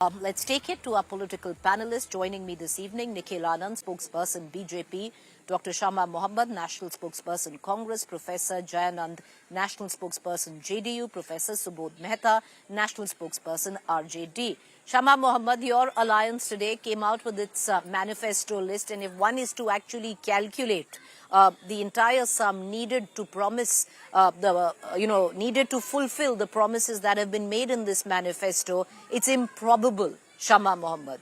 Let's take it to our political panelists. Joining me this evening, Nikhil Anand, spokesperson BJP, Dr. Shama Mohammed, national spokesperson Congress, Professor Jayanand, national spokesperson JDU, Professor Subodh Mehta, national spokesperson RJD. Shama Mohammed, your alliance today came out with its manifesto list, and if one is to actually calculate the entire sum needed to promise, needed to fulfill the promises that have been made in this manifesto, it's improbable. Shama Mohammed.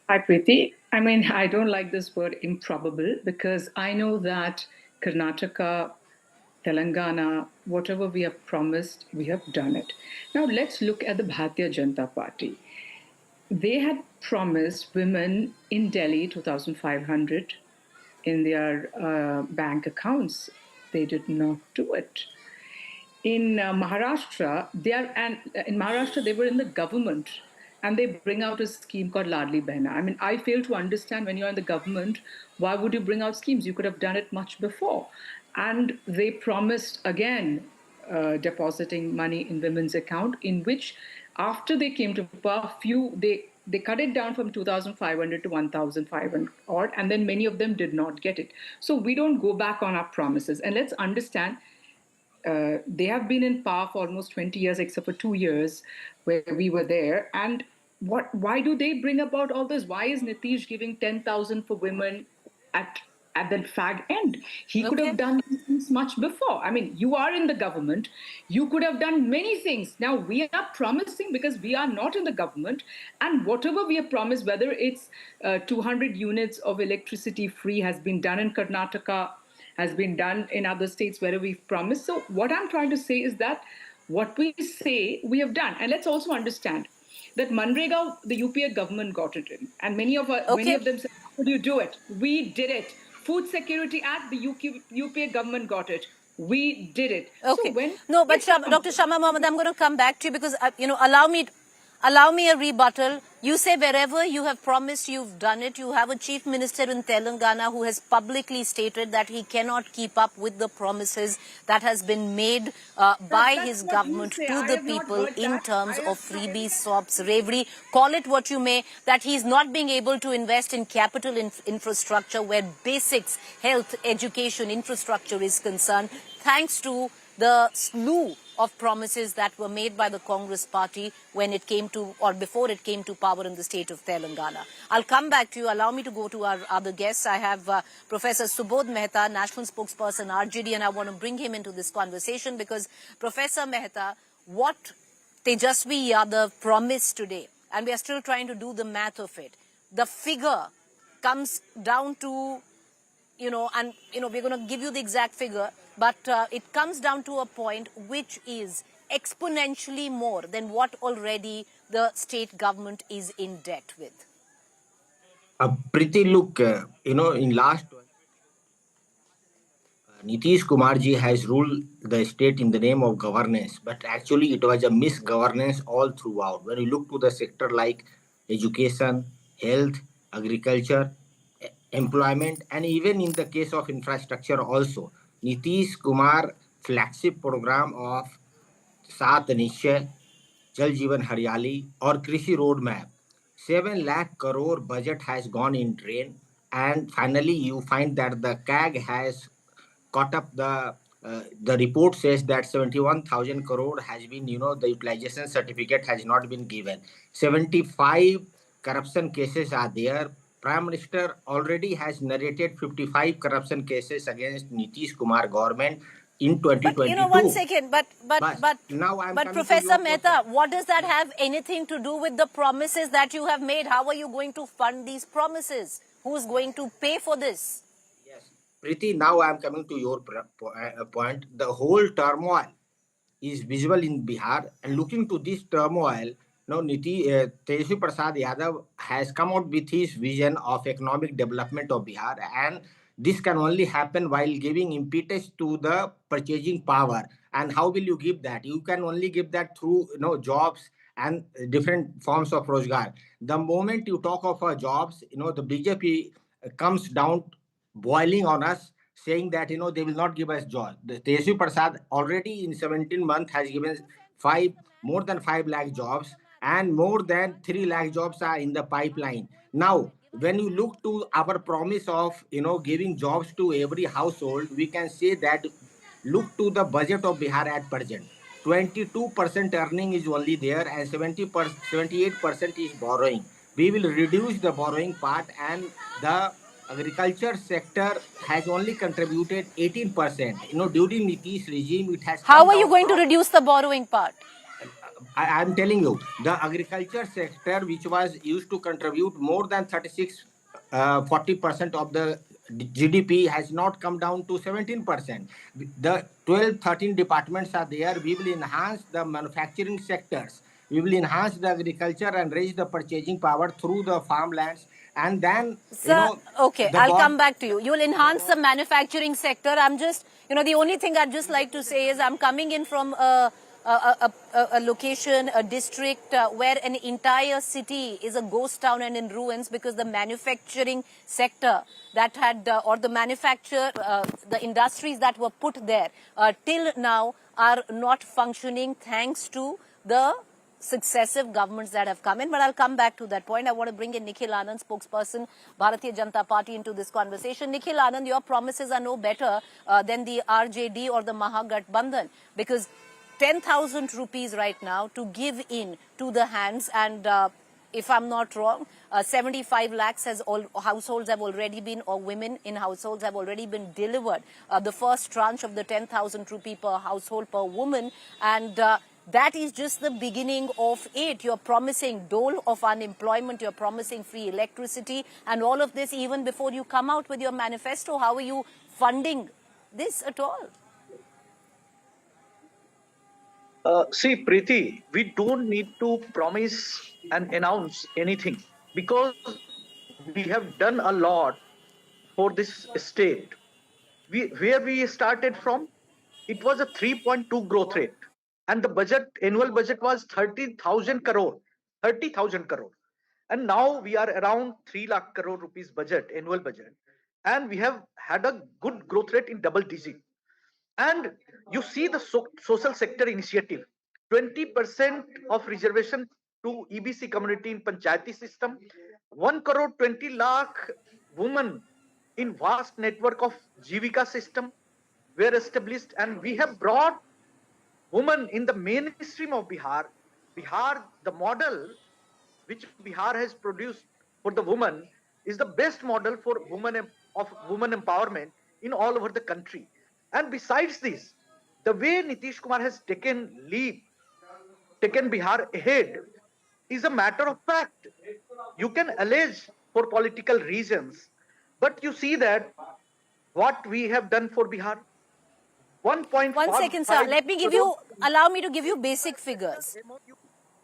Hi, Preeti. I don't like this word improbable because I know that Karnataka, Telangana, whatever we have promised, we have done it. Now, let's look at the Bharatiya Janata Party. They had promised women in Delhi 2,500 in their bank accounts. They did not do it. In Maharashtra, they were in the government, and they bring out a scheme called Ladli Behna. I fail to understand, when you're in the government, why would you bring out schemes? You could have done it much before. And they promised again depositing money in women's account, in which after they came to power, they cut it down from 2,500 to 1,500 odd, and then many of them did not get it. So we don't go back on our promises. And let's understand, they have been in power for almost 20 years, except for 2 years where we were there. And why do they bring about all this? Why is Nitish giving 10,000 for women at the fag end? He could have done these things much before. You are in the government. You could have done many things. Now we are promising because we are not in the government. And whatever we have promised, whether it's 200 units of electricity free has been done in Karnataka, has been done in other states where we've promised. So what I'm trying to say is that what we say, we have done. And let's also understand that Manrega, the UPA government got it in. And many of them said, how would you do it? We did it. Food Security Act, the UPA government got it. We did it. Okay. So Dr. Shama Mohammed, I'm going to come back to you because, allow me a rebuttal. You say wherever you have promised, you've done it. You have a chief minister in Telangana who has publicly stated that he cannot keep up with the promises that has been made by his government to the people in terms of freebies, SOPs, reverie, call it what you may, that he's not being able to invest in capital infrastructure where basics, health, education, infrastructure is concerned, thanks to the slew of promises that were made by the Congress party when it came to, or before it came to power in the state of Telangana. I'll come back to you. Allow me to go to our other guests. I have Professor Subodh Mehta, national spokesperson RJD, and I want to bring him into this conversation because, Professor Mehta, what Tejashwi Yadav promised today, and we are still trying to do the math of it, the figure comes down to, we're going to give you the exact figure, but it comes down to a point which is exponentially more than what already the state government is in debt with. Preeti, look, in last Nitish Kumar ji has ruled the state in the name of governance, but actually it was a misgovernance all throughout. When you look to the sector like education, health, agriculture, employment, and even in the case of infrastructure also, Nitish Kumar flagship program of Saat Nishchay, Jal Jeevan Haryali or Krishi Roadmap, 7 lakh crore budget has gone in drain, and finally you find that the CAG has caught up the report says that 71,000 crore has been, the utilization certificate has not been given. 75 corruption cases are there. Prime Minister already has narrated 55 corruption cases against Nitish Kumar government in 2022. But, one second, but now but Professor Mehta, what does that have anything to do with the promises that you have made? How are you going to fund these promises? Who's going to pay for this? Yes, Preeti, now I am coming to your point. The whole turmoil is visible in Bihar, and looking to this turmoil, now Tejashwi Prasad Yadav has come out with his vision of economic development of Bihar, and this can only happen while giving impetus to the purchasing power. And how will you give that? You can only give that through jobs and different forms of Rojgar. The moment you talk of jobs, the BJP comes down boiling on us, saying that they will not give us jobs. The Tejashwi Prasad already in 17 months has given more than 5 lakh jobs, and more than 3 lakh jobs are in the pipeline. Now, when you look to our promise of giving jobs to every household, we can say that look to the budget of Bihar at present. 22% earning is only there, and 78% is borrowing. We will reduce the borrowing part, and the agriculture sector has only contributed 18%. During Nitish regime, it has How come are you down going to from. reduce the borrowing part? I'm telling you, the agriculture sector, which was used to contribute more than 40% of the GDP, has not come down to 17%. The 12, 13 departments are there. We will enhance the manufacturing sectors. We will enhance the agriculture and raise the purchasing power through the farmlands. And then, Sir, okay, the I'll board. come back to you. You'll enhance the manufacturing sector. I'm just, the only thing I'd just like to say is I'm coming in from a location, a district where an entire city is a ghost town and in ruins because the manufacturing sector that had, or the the industries that were put there till now are not functioning thanks to the successive governments that have come in. But I'll come back to that point. I want to bring in Nikhil Anand, spokesperson, Bharatiya Janata Party, into this conversation. Nikhil Anand, your promises are no better than the RJD or the Mahagathbandhan, because 10,000 rupees right now to give in to the hands, and if I'm not wrong, 75 lakhs households have already been, or women in households have already been delivered the first tranche of the 10,000 rupee per household per woman, and that is just the beginning of it. You're promising dole of unemployment, you're promising free electricity, and all of this even before you come out with your manifesto. How are you funding this at all? See, Preeti, we don't need to promise and announce anything because we have done a lot for this state. Where we started from, it was a 3.2 growth rate, and the annual budget was 30,000 crore, 30,000 crore, and now we are around 3 lakh crore rupees budget, annual budget, and we have had a good growth rate in double digit. And you see the social sector initiative, 20% of reservation to EBC community in Panchayati system, 1 crore 20 lakh women in vast network of Jivika system were established, and we have brought women in the mainstream of Bihar. Bihar, the model which Bihar has produced for the woman, is the best model for women empowerment in all over the country. And besides this, the way Nitish Kumar has taken Bihar ahead, is a matter of fact. You can allege for political reasons, but you see that what we have done for Bihar, 1 second, sir. 1.5 crore Allow me to give you basic figures.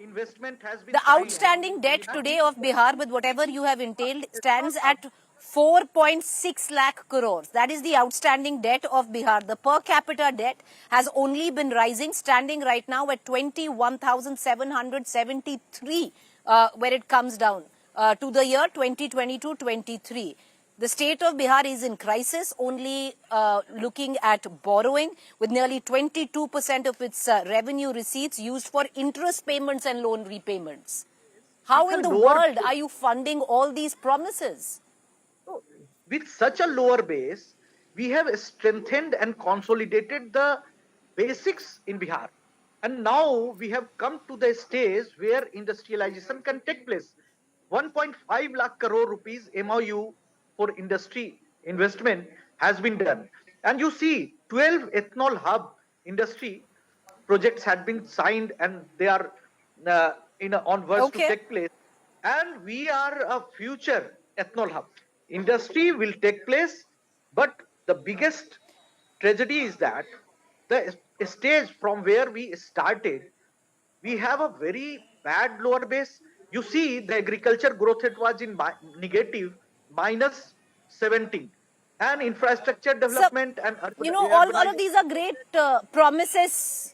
investment has been The signed. outstanding debt today of Bihar, with whatever you have entailed, stands at 4.6 lakh crores. That is the outstanding debt of Bihar. The per capita debt has only been rising, standing right now at 21,773 where it comes down to the year 2022-23. The state of Bihar is in crisis, only looking at borrowing, with nearly 22% of its revenue receipts used for interest payments and loan repayments. How in the world are you funding all these promises? With such a lower base, we have strengthened and consolidated the basics in Bihar. And now we have come to the stage where industrialization can take place. 1.5 lakh crore rupees MOU for industry investment has been done. And you see, 12 ethanol hub industry projects had been signed, and they are on verge to take place. And we are a future ethanol hub. Industry will take place, but the biggest tragedy is that the stage from where we started, we have a very bad lower base. You see, the agriculture growth rate was in negative, minus 17, and infrastructure development and all of these are great promises.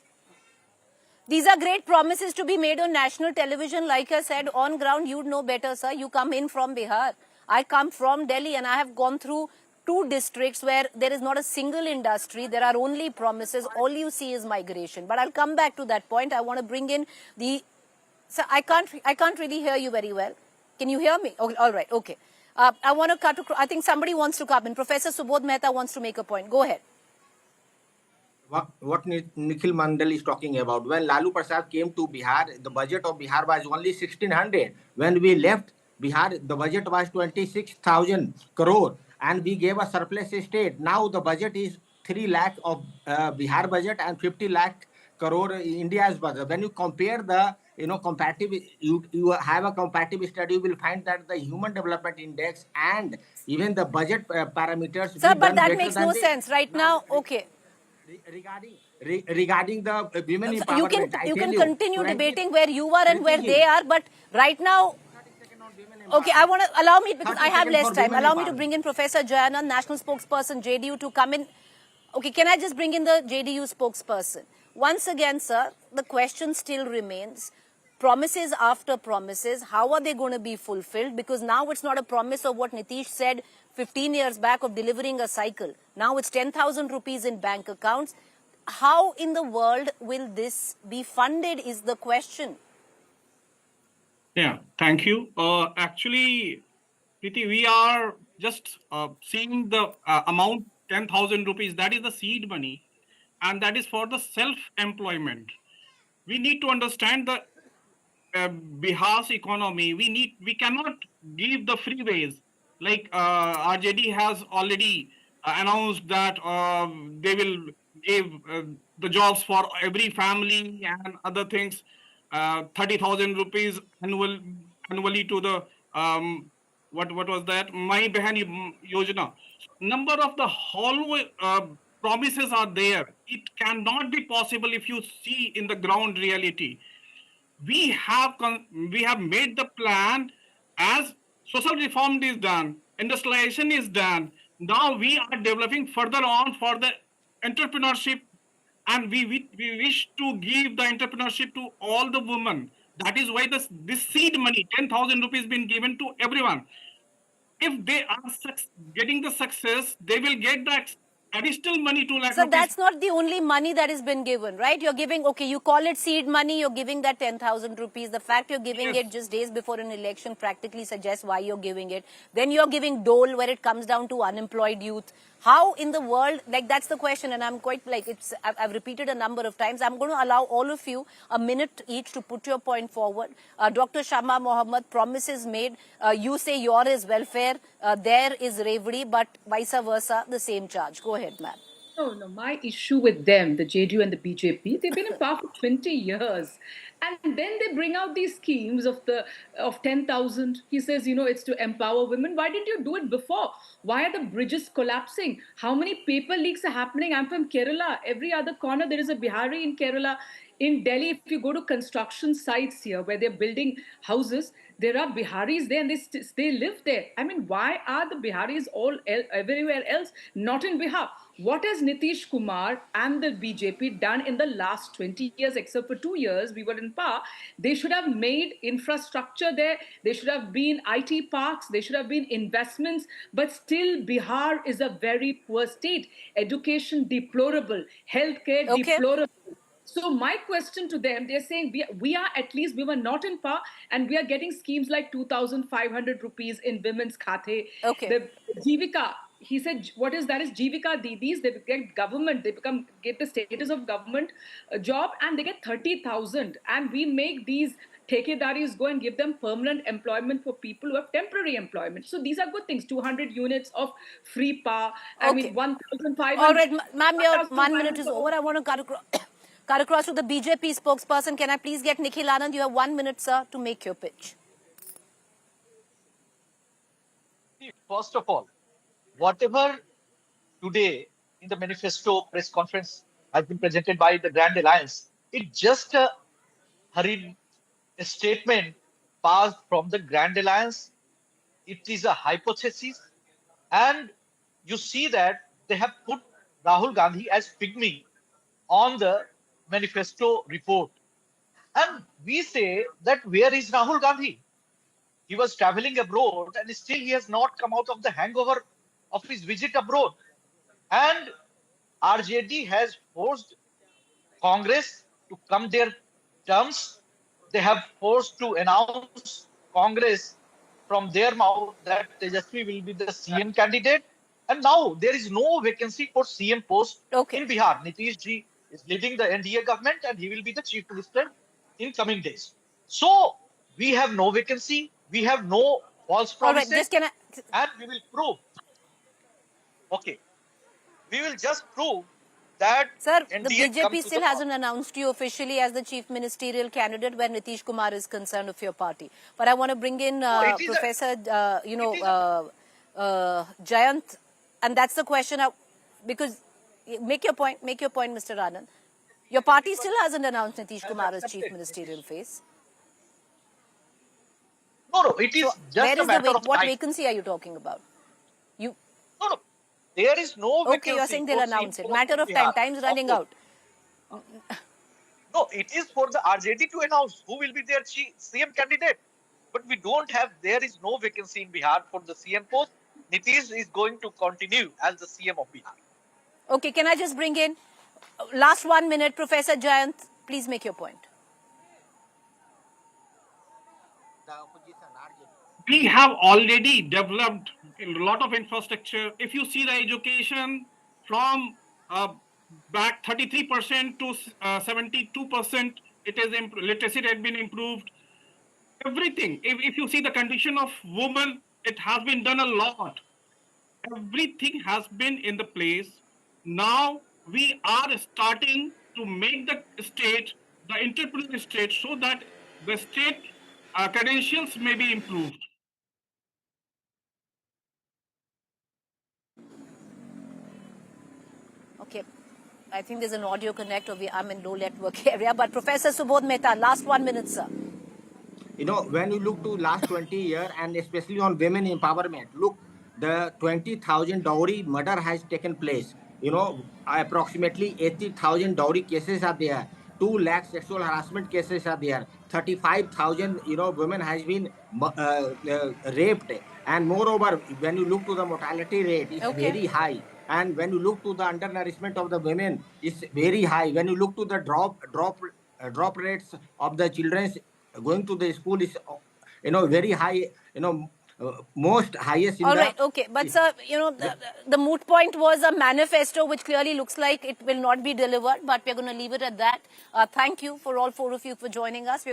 These are great promises to be made on national television. Like I said, on ground, you'd know better, sir. You come in from Bihar. I come from Delhi, and I have gone through 2 districts where there is not a single industry. There are only promises. All you see is migration. But I'll come back to that point. I want to bring in the So I can't really hear you very well. Can you hear me? Oh, all right. Okay. I want to cut. I think somebody wants to come in. Professor Subodh Mehta wants to make a point. Go ahead. What Nikhil Mandal is talking about. When Lalu Prasad came to Bihar, the budget of Bihar was only 1600. When we left Bihar, the budget was 26,000 crore, and we gave a surplus state. Now the budget is 3 lakh of Bihar budget and 50 lakh crore India's budget. When you compare the comparative, you have a comparative study, you will find that the human development index and even the budget parameters Sir, we but done that better makes than no they. sense right now. Okay. Regarding the women So empowerment, I you tell can you, continue debating where you are and where Preeti they ji, are, but right now, 30 second on women okay, I empowerment. want to allow me because 30 I have second less for time. women Allow me to empowerment. bring in Professor Jayanand, national spokesperson JDU, to come in. Okay, can I just bring in the JDU spokesperson? Once again, sir, the question still remains. Promises after promises, how are they going to be fulfilled? Because now it's not a promise of what Nitish said 15 years back of delivering a cycle. Now it's 10,000 rupees in bank accounts. How in the world will this be funded is the question. Yeah, thank you. Actually, Preeti, we are just seeing the amount 10,000 rupees. That is the seed money, and that is for the self-employment. We need to understand the Bihar's economy. We cannot give the freeways. Like RJD has already announced that they will give the jobs for every family and other things, 30,000 rupees annually to the what was that? My Behan Yojana. Number of the whole promises are there. It cannot be possible if you see in the ground reality. We have made the plan as social reform is done, industrialization is done. Now we are developing further on for the entrepreneurship, and we wish to give the entrepreneurship to all the women. That is why this seed money, 10,000 rupees, been given to everyone. If they are getting the success, they will get that additional money, 2 lakh So rupees. that's not the only money that has been given, right? You're giving, okay, you call it seed money, you're giving that 10,000 rupees. The fact you're giving Yes. it just days before an election practically suggests why you're giving it. Then you're giving dole where it comes down to unemployed youth. How in the world, like that's the question, and I'm quite like, I've repeated a number of times. I'm going to allow all of you a minute each to put your point forward. Dr. Shama Mohammed, promises made. You say your is welfare, there is reverie, but vice versa, the same charge. Go ahead, ma'am. No. My issue with them, the JDU and the BJP, they've been in power for 20 years, and then they bring out these schemes of 10,000. He says, it's to empower women. Why didn't you do it before? Why are the bridges collapsing? How many paper leaks are happening? I'm from Kerala. Every other corner there is a Bihari in Kerala. In Delhi, if you go to construction sites here where they're building houses, there are Biharis there and they live there. I mean, why are the Biharis everywhere else, not in Bihar? What has Nitish Kumar and the BJP done in the last 20 years, except for 2 years we were in power? They should have made infrastructure there. They should have been IT parks. They should have been investments. But still, Bihar is a very poor state. Education deplorable. Healthcare Okay. deplorable. So my question to them, they're saying we are at least, we were not in power and we are getting schemes like 2,500 rupees in women's khate. Okay. The Jivika, he said, what is that? Is Jivika Didis. They get government, they get the status of government job and they get 30,000. And we make these Thekedaris go and give them permanent employment for people who have temporary employment. So these are good things. 200 units of free power. I Okay. mean, 1,500. All right, ma'am, your 1 minute is over. I want to cut across to the BJP spokesperson. Can I please get Nikhil Anand? You have 1 minute, sir, to make your pitch. First of all, whatever today in the manifesto press conference has been presented by the Grand Alliance, it's just a hurried statement passed from the Grand Alliance. It is a hypothesis, and you see that they have put Rahul Gandhi as pygmy on the manifesto report. And we say that where is Rahul Gandhi? He was traveling abroad and still he has not come out of the hangover of his visit abroad. And RJD has forced Congress to come their terms they have forced to announce Congress from their mouth that Tejashwi will be the CM candidate. And now there is no vacancy for CM post Okay. in Bihar. Nitish ji is leading the NDA government and he will be the chief minister in coming days. So we have no vacancy, we have no false All right. promises, Just can I? and we will prove. Okay, we will just prove that Sir, the NDA come BJP to still the power. hasn't announced you officially as the chief ministerial candidate where Nitish Kumar is concerned of your party. But I want to bring in it is Professor, Jayant, and that's the question. Because make your point, Mr. Anand. Your party still hasn't announced Nitish Kumar as chief ministerial face. No, it is So just where a is the matter of what time. vacancy are you talking about? You No, there is no okay? You're vacancy saying they'll for announce CM it. post Matter in of time. Bihar. Time's Of running course. out. No, it is for the RJD to announce who will be their CM candidate. But we don't have, there is no vacancy in Bihar for the CM post. Nitish is going to continue as the CM of Bihar. Okay, can I just bring in last 1 minute, Professor Jayant? Please make your point. The opposition, RJD. We have already developed a lot of infrastructure. If you see the education from back 33% to 72%, it is literacy has been improved. Everything. If you see the condition of women, it has been done a lot. Everything has been in the place. Now we are starting to make the state, the entrepreneurial state, so that the state credentials may be improved. Okay. I think there's an audio connect or I'm in low network area. But Professor Subodh Mehta, last 1 minute, sir. You know, when you look to last 20 years and especially on women empowerment, look, the 20,000 dowry murder has taken place. You know, approximately 80,000 dowry cases are there. 2 lakh sexual harassment cases are there. 35,000, women has been raped. And moreover, when you look to the mortality rate, it's Okay. very high. And when you look to the undernourishment of the women, it's very high. When you look to the drop rates of the children going to the school is very high, most highest in All the right, okay. But, sir, the moot point was a manifesto which clearly looks like it will not be delivered. But we're going to leave it at that. Thank you for all 4 of you for joining us.